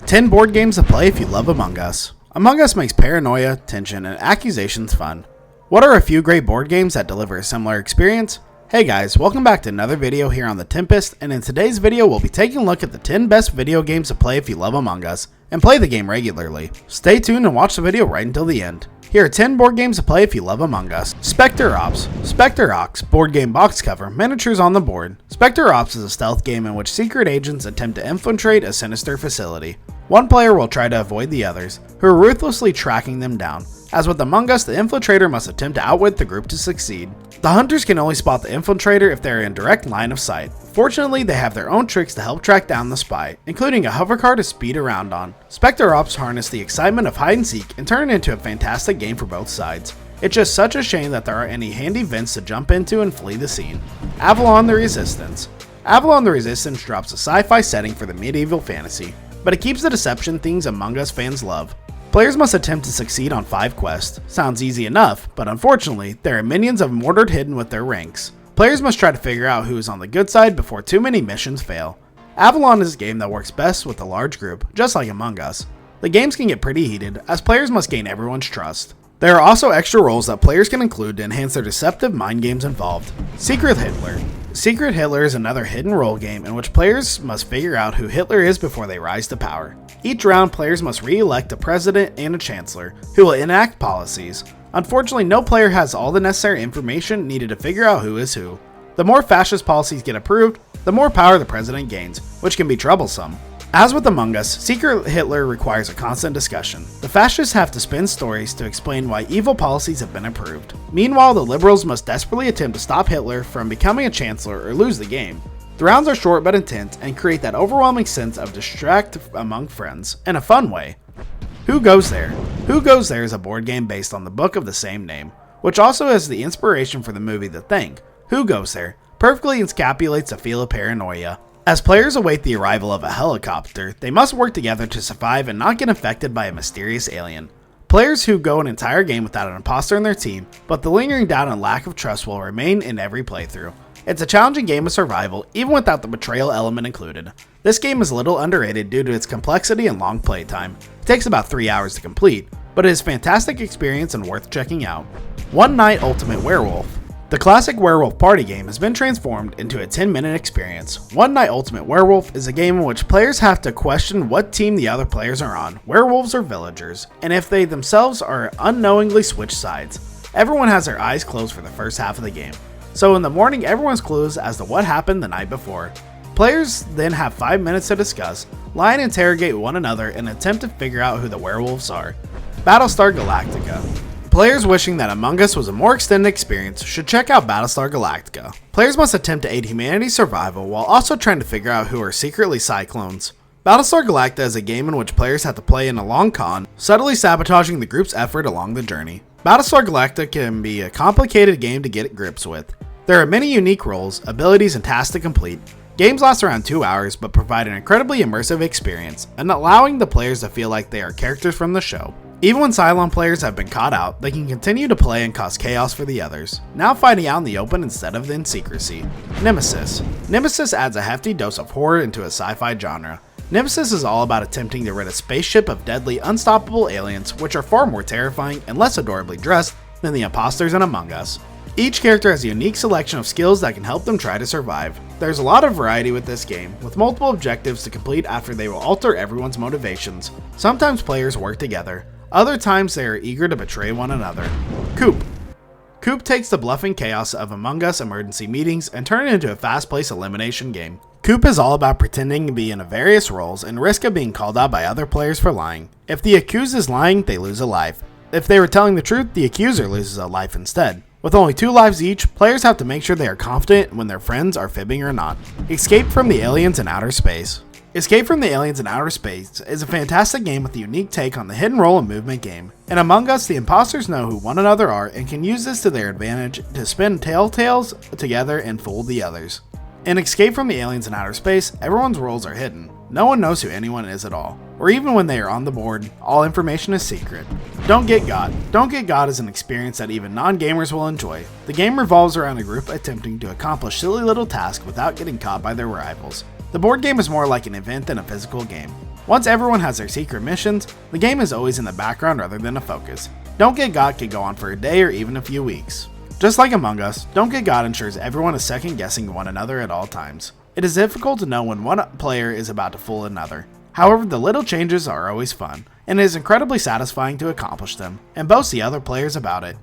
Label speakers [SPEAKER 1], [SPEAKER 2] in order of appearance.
[SPEAKER 1] 10 board games to play if you love Among Us. Among Us makes paranoia, tension, and accusations fun. What are a few great board games that deliver a similar experience? Hey guys, welcome back to another video here on the Tempest, and in today's video we'll be taking a look at the 10 best video games to play if you love Among Us, and play the game regularly. Stay tuned and watch the video right until the end. Here are 10 board games to play if you love Among Us. Specter Ops. Specter Ops, board game box cover, miniatures on the board. Specter Ops is a stealth game in which secret agents attempt to infiltrate a sinister facility. One player will try to avoid the others, who are ruthlessly tracking them down. As with Among Us, the infiltrator must attempt to outwit the group to succeed. The hunters can only spot the infiltrator if they are in direct line of sight. Fortunately, they have their own tricks to help track down the spy, including a hover car to speed around on. Specter Ops harness the excitement of hide and seek and turn it into a fantastic game for both sides. It's just such a shame that there aren't any handy vents to jump into and flee the scene. Avalon the Resistance. Avalon the Resistance drops a sci-fi setting for the medieval fantasy, but it keeps the deception things Among Us fans love. Players must attempt to succeed on 5 quests. Sounds easy enough, but unfortunately, there are minions of Mordor hidden with their ranks. Players must try to figure out who is on the good side before too many missions fail. Avalon is a game that works best with a large group, just like Among Us. The games can get pretty heated, as players must gain everyone's trust. There are also extra roles that players can include to enhance their deceptive mind games involved. Secret Hitler. Secret Hitler is another hidden role game in which players must figure out who Hitler is before they rise to power. Each round, players must re-elect a president and a chancellor, who will enact policies. Unfortunately, no player has all the necessary information needed to figure out who is who. The more fascist policies get approved, the more power the president gains, which can be troublesome. As with Among Us, Secret Hitler requires a constant discussion. The fascists have to spin stories to explain why evil policies have been approved. Meanwhile, the liberals must desperately attempt to stop Hitler from becoming a chancellor or lose the game. The rounds are short but intense and create that overwhelming sense of distract among friends, in a fun way. Who Goes There? Who Goes There is a board game based on the book of the same name, which also has the inspiration for the movie The Thing. Who Goes There perfectly encapsulates the feel of paranoia. As players await the arrival of a helicopter, they must work together to survive and not get infected by a mysterious alien. Players who go an entire game without an imposter in their team, but the lingering doubt and lack of trust will remain in every playthrough. It's a challenging game of survival, even without the betrayal element included. This game is a little underrated due to its complexity and long playtime. It takes about 3 hours to complete, but it is a fantastic experience and worth checking out. One Night Ultimate Werewolf. The classic Werewolf party game has been transformed into a 10-minute experience. One Night Ultimate Werewolf is a game in which players have to question what team the other players are on, werewolves or villagers, and if they themselves are unknowingly switch sides. Everyone has their eyes closed for the first half of the game, so in the morning everyone's clueless as to what happened the night before. Players then have 5 minutes to discuss, lie and interrogate one another, and attempt to figure out who the werewolves are. Battlestar Galactica. Players wishing that Among Us was a more extended experience should check out Battlestar Galactica. Players must attempt to aid humanity's survival while also trying to figure out who are secretly cyclones. Battlestar Galactica is a game in which players have to play in a long con, subtly sabotaging the group's effort along the journey. Battlestar Galactica can be a complicated game to get grips with. There are many unique roles, abilities, and tasks to complete. Games last around 2 hours but provide an incredibly immersive experience, and allowing the players to feel like they are characters from the show. Even when Cylon players have been caught out, they can continue to play and cause chaos for the others, now fighting out in the open instead of in secrecy. Nemesis. Nemesis adds a hefty dose of horror into a sci-fi genre. Nemesis is all about attempting to rid a spaceship of deadly, unstoppable aliens, which are far more terrifying and less adorably dressed than the imposters in Among Us. Each character has a unique selection of skills that can help them try to survive. There's a lot of variety with this game, with multiple objectives to complete after they will alter everyone's motivations. Sometimes players work together, other times they are eager to betray one another. Coop. Coop takes the bluffing chaos of Among Us emergency meetings and turns it into a fast-paced elimination game. Coop is all about pretending to be in various roles and risk of being called out by other players for lying. If the accused is lying, they lose a life. If they were telling the truth, the accuser loses a life instead. With only 2 lives each, players have to make sure they are confident when their friends are fibbing or not. Escape from the Aliens in Outer Space. Escape from the Aliens in Outer Space is a fantastic game with a unique take on the hidden role and movement game. In Among Us, the imposters know who one another are and can use this to their advantage to spin telltales together and fool the others. In Escape from the Aliens in Outer Space, everyone's roles are hidden. No one knows who anyone is at all, or even when they are on the board, all information is secret. Don't Get Got. Don't Get Got is an experience that even non-gamers will enjoy. The game revolves around a group attempting to accomplish silly little tasks without getting caught by their rivals. The board game is more like an event than a physical game. Once everyone has their secret missions, the game is always in the background rather than a focus. Don't Get Got could go on for a day or even a few weeks. Just like Among Us, Don't Get Got ensures everyone is second guessing one another at all times. It is difficult to know when one player is about to fool another. However, the little changes are always fun, and it is incredibly satisfying to accomplish them, and boast the other players about it.